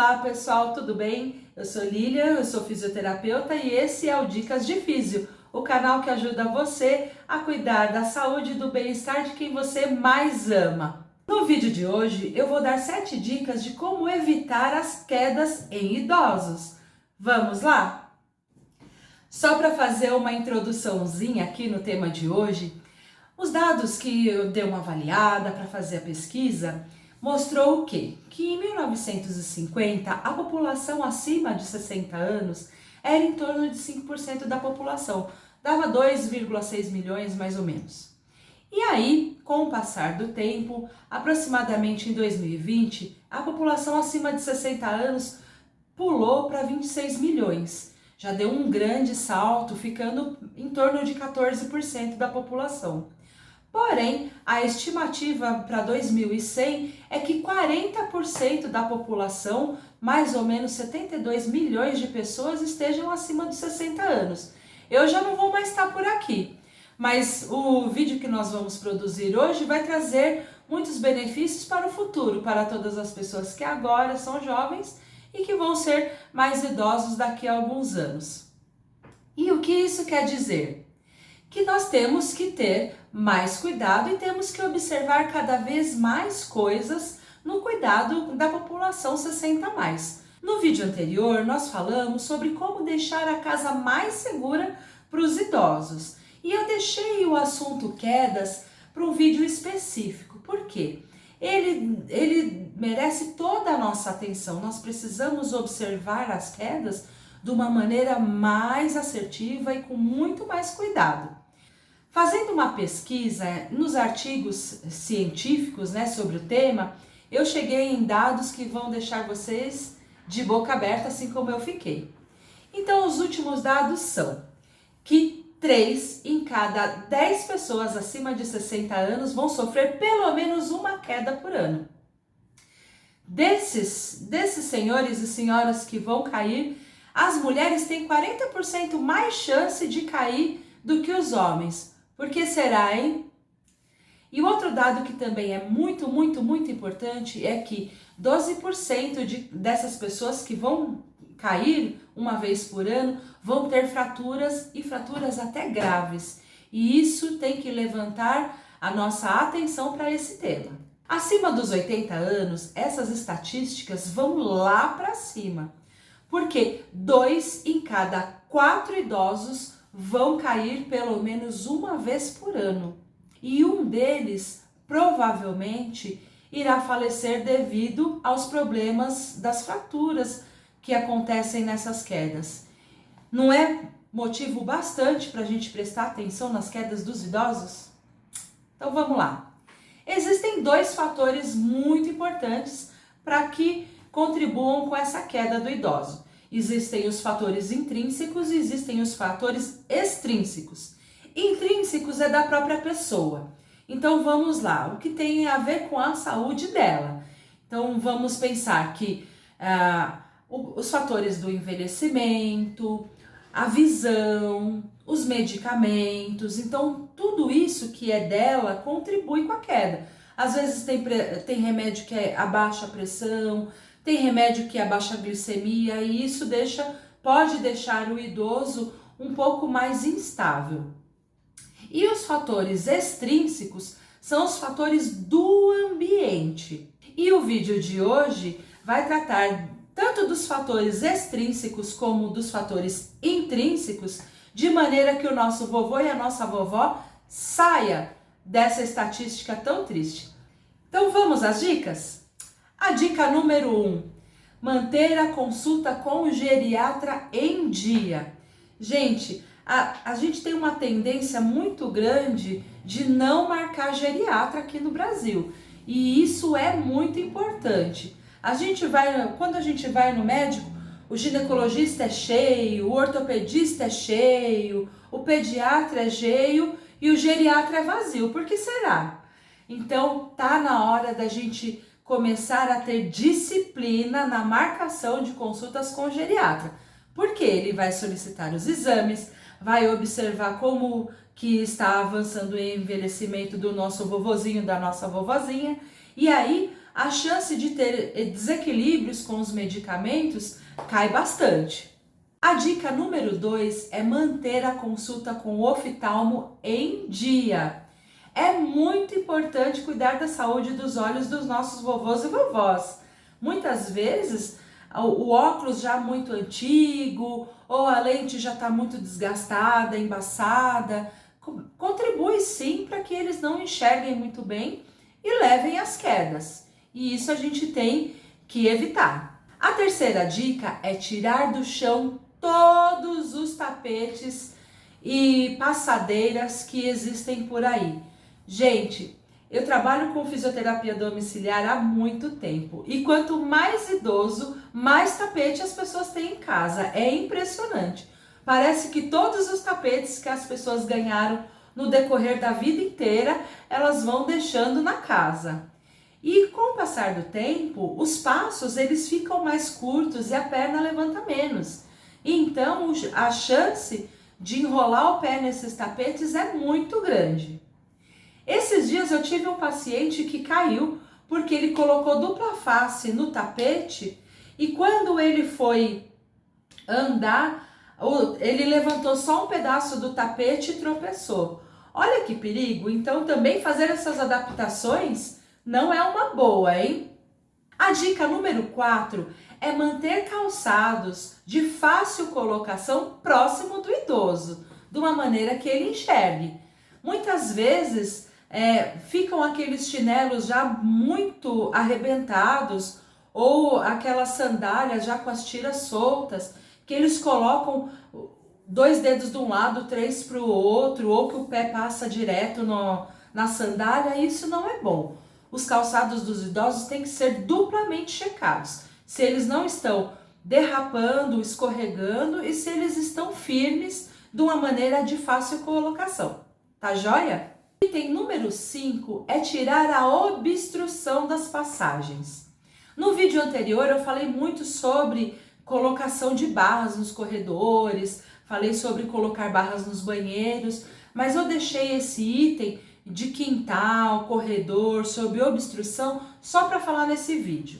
Olá pessoal, tudo bem? Eu sou Lília, eu sou fisioterapeuta e esse é o Dicas de Físio, o canal que ajuda você a cuidar da saúde e do bem-estar de quem você mais ama. No vídeo de hoje eu vou dar 7 dicas de como evitar as quedas em idosos. Vamos lá? Só para fazer uma introduçãozinha aqui no tema de hoje, os dados que eu dei uma avaliada para fazer a pesquisa mostrou o quê? Que em 1950 a população acima de 60 anos era em torno de 5% da população, dava 2,6 milhões mais ou menos. E aí, com o passar do tempo, aproximadamente em 2020, a população acima de 60 anos pulou para 26 milhões. Já deu um grande salto, ficando em torno de 14% da população. Porém, a estimativa para 2100 é que 40% da população, mais ou menos 72 milhões de pessoas, estejam acima dos 60 anos. Eu já não vou mais estar por aqui, mas o vídeo que nós vamos produzir hoje vai trazer muitos benefícios para o futuro, para todas as pessoas que agora são jovens e que vão ser mais idosos daqui a alguns anos. E o que isso quer dizer? Que nós temos que ter mais cuidado e temos que observar cada vez mais coisas no cuidado da população 60 a mais. No vídeo anterior, nós falamos sobre como deixar a casa mais segura para os idosos. E eu deixei o assunto quedas para um vídeo específico. Por quê? Ele merece toda a nossa atenção. Nós precisamos observar as quedas de uma maneira mais assertiva e com muito mais cuidado. Fazendo uma pesquisa nos artigos científicos, sobre o tema, eu cheguei em dados que vão deixar vocês de boca aberta, assim como eu fiquei. Então, os últimos dados são que 3 em cada 10 pessoas acima de 60 anos vão sofrer pelo menos uma queda por ano. Desses senhores e senhoras que vão cair, as mulheres têm 40% mais chance de cair do que os homens. Por que será, hein? E outro dado que também é muito importante é que 12% dessas pessoas que vão cair uma vez por ano vão ter fraturas e fraturas até graves. E isso tem que levantar a nossa atenção para esse tema. Acima dos 80 anos, essas estatísticas vão lá para cima. Porque 2 em cada 4 idosos vão cair pelo menos uma vez por ano. E um deles provavelmente irá falecer devido aos problemas das fraturas que acontecem nessas quedas. Não é motivo bastante para a gente prestar atenção nas quedas dos idosos? Então vamos lá. Existem 2 fatores muito importantes para que contribuam com essa queda do idoso. Existem os fatores intrínsecos e existem os fatores extrínsecos. Intrínsecos é da própria pessoa. Então vamos lá, o que tem a ver com a saúde dela. Então vamos pensar que os fatores do envelhecimento, a visão, os medicamentos, então tudo isso que é dela contribui com a queda. Às vezes tem remédio que abaixa a pressão, tem remédio que abaixa a glicemia e isso pode deixar o idoso um pouco mais instável. E os fatores extrínsecos são os fatores do ambiente. E o vídeo de hoje vai tratar tanto dos fatores extrínsecos como dos fatores intrínsecos, de maneira que o nosso vovô e a nossa vovó saia dessa estatística tão triste. Então vamos às dicas? A dica número 1, manter a consulta com o geriatra em dia. Gente, a gente tem uma tendência muito grande de não marcar geriatra aqui no Brasil. E isso é muito importante. Quando a gente vai no médico, o ginecologista é cheio, o ortopedista é cheio, o pediatra é cheio e o geriatra é vazio. Por que será? Então, tá na hora da gente começar a ter disciplina na marcação de consultas com o geriatra. Porque ele vai solicitar os exames, vai observar como que está avançando o envelhecimento do nosso vovozinho, da nossa vovozinha, e aí a chance de ter desequilíbrios com os medicamentos cai bastante. A dica número 2 é manter a consulta com o oftalmo em dia. É muito importante cuidar da saúde dos olhos dos nossos vovôs e vovós. Muitas vezes o óculos já muito antigo ou a lente já está muito desgastada, embaçada, contribui sim para que eles não enxerguem muito bem e levem às quedas. E isso a gente tem que evitar. A terceira dica é tirar do chão todos os tapetes e passadeiras que existem por aí. Gente, eu trabalho com fisioterapia domiciliar há muito tempo e quanto mais idoso, mais tapete as pessoas têm em casa. É impressionante. Parece que todos os tapetes que as pessoas ganharam no decorrer da vida inteira, elas vão deixando na casa. E com o passar do tempo, os passos eles ficam mais curtos e a perna levanta menos. Então, a chance de enrolar o pé nesses tapetes é muito grande. Esses dias eu tive um paciente que caiu porque ele colocou dupla face no tapete e quando ele foi andar, ele levantou só um pedaço do tapete e tropeçou. Olha que perigo! Então também fazer essas adaptações não é uma boa, hein? A dica número 4 é manter calçados de fácil colocação próximo do idoso, de uma maneira que ele enxergue. Muitas vezes ficam aqueles chinelos já muito arrebentados ou aquelas sandálias já com as tiras soltas, que eles colocam 2 dedos de um lado, 3 para o outro, ou que o pé passa direto na sandália, isso não é bom. Os calçados dos idosos têm que ser duplamente checados, se eles não estão derrapando, escorregando e se eles estão firmes de uma maneira de fácil colocação, tá joia? Item número 5 é tirar a obstrução das passagens. No vídeo anterior eu falei muito sobre colocação de barras nos corredores, falei sobre colocar barras nos banheiros, mas eu deixei esse item de quintal, corredor, sobre obstrução, só para falar nesse vídeo.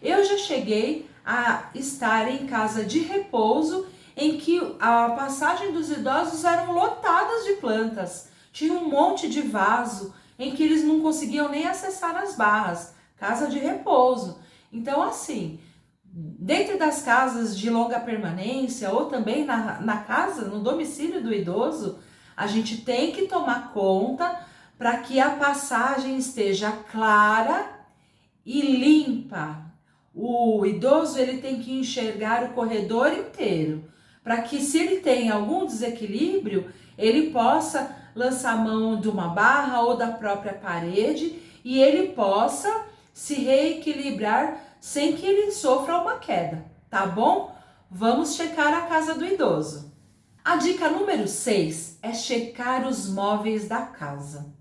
Eu já cheguei a estar em casa de repouso em que a passagem dos idosos eram lotadas de plantas, tinha um monte de vaso em que eles não conseguiam nem acessar as barras, casa de repouso. Então assim, dentro das casas de longa permanência ou também na casa, no domicílio do idoso, a gente tem que tomar conta para que a passagem esteja clara e limpa. O idoso ele tem que enxergar o corredor inteiro, para que se ele tem algum desequilíbrio, ele possa lançar mão de uma barra ou da própria parede e ele possa se reequilibrar sem que ele sofra uma queda, tá bom? Vamos checar a casa do idoso. A dica número 6 é checar os móveis da casa.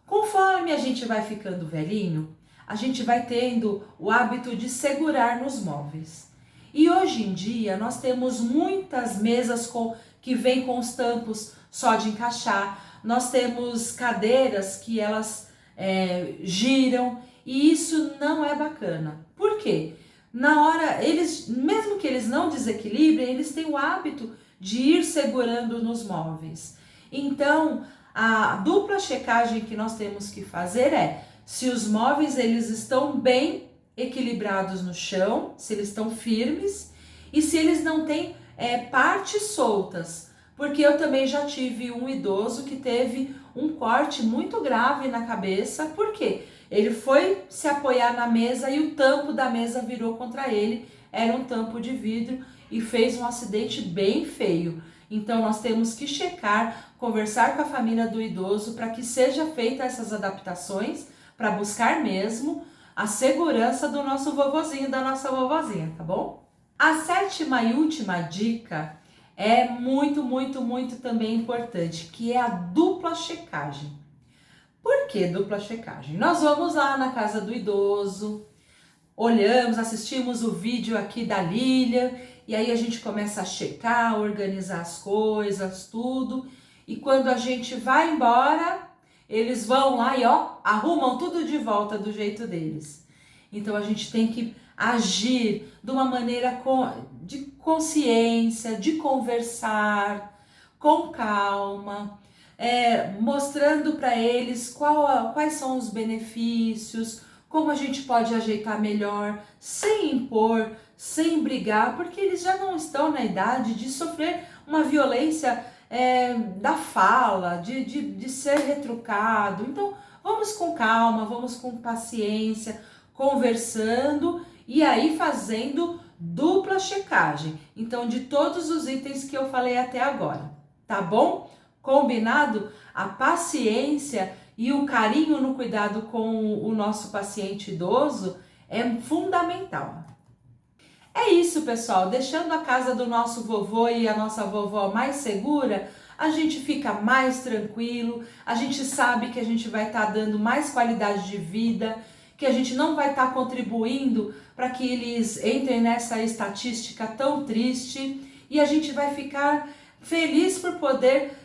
Conforme a gente vai ficando velhinho, a gente vai tendo o hábito de segurar nos móveis. E hoje em dia nós temos muitas mesas que vêm com os tampos só de encaixar, nós temos cadeiras que elas giram e isso não é bacana. Por quê? Na hora, mesmo que eles não desequilibrem, eles têm o hábito de ir segurando nos móveis. Então, a dupla checagem que nós temos que fazer é se os móveis eles estão bem equilibrados no chão, se eles estão firmes e se eles não têm partes soltas. Porque eu também já tive um idoso que teve um corte muito grave na cabeça, por quê? Ele foi se apoiar na mesa e o tampo da mesa virou contra ele, era um tampo de vidro e fez um acidente bem feio. Então nós temos que checar, conversar com a família do idoso para que seja feita essas adaptações, para buscar mesmo a segurança do nosso vovozinho, da nossa vovozinha, tá bom? A 7ª e última dica é muito também importante, que é a dupla checagem. Por que dupla checagem? Nós vamos lá na casa do idoso, olhamos, assistimos o vídeo aqui da Lilian, e aí a gente começa a checar, organizar as coisas, tudo. E quando a gente vai embora, eles vão lá e arrumam tudo de volta do jeito deles. Então a gente tem que agir de uma maneira de consciência, de conversar com calma, mostrando para eles quais são os benefícios, como a gente pode ajeitar melhor, sem impor, sem brigar, porque eles já não estão na idade de sofrer uma violência da fala, de ser retrucado. Então vamos com calma, vamos com paciência, conversando e aí fazendo dupla checagem. Então, de todos os itens que eu falei até agora, tá bom? Combinado? A paciência e o carinho no cuidado com o nosso paciente idoso é fundamental. É isso, pessoal. Deixando a casa do nosso vovô e a nossa vovó mais segura, a gente fica mais tranquilo, a gente sabe que a gente vai estar dando mais qualidade de vida, que a gente não vai estar contribuindo para que eles entrem nessa estatística tão triste e a gente vai ficar feliz por poder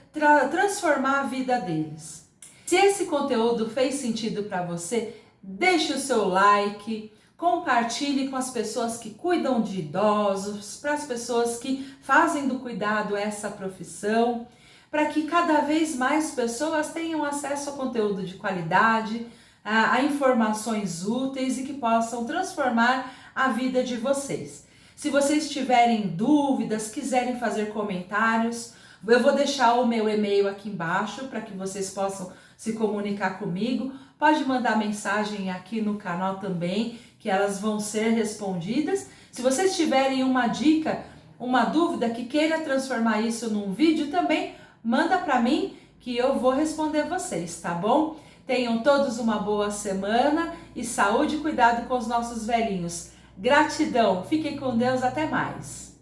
transformar a vida deles. Se esse conteúdo fez sentido para você, deixe o seu like, compartilhe com as pessoas que cuidam de idosos, para as pessoas que fazem do cuidado essa profissão, para que cada vez mais pessoas tenham acesso a conteúdo de qualidade, a informações úteis e que possam transformar a vida de vocês. Se vocês tiverem dúvidas, quiserem fazer comentários, eu vou deixar o meu e-mail aqui embaixo para que vocês possam se comunicar comigo. Pode mandar mensagem aqui no canal também, que elas vão ser respondidas. Se vocês tiverem uma dica, uma dúvida que queira transformar isso num vídeo também, manda para mim que eu vou responder vocês, tá bom? Tenham todos uma boa semana e saúde e cuidado com os nossos velhinhos. Gratidão, fiquem com Deus, até mais.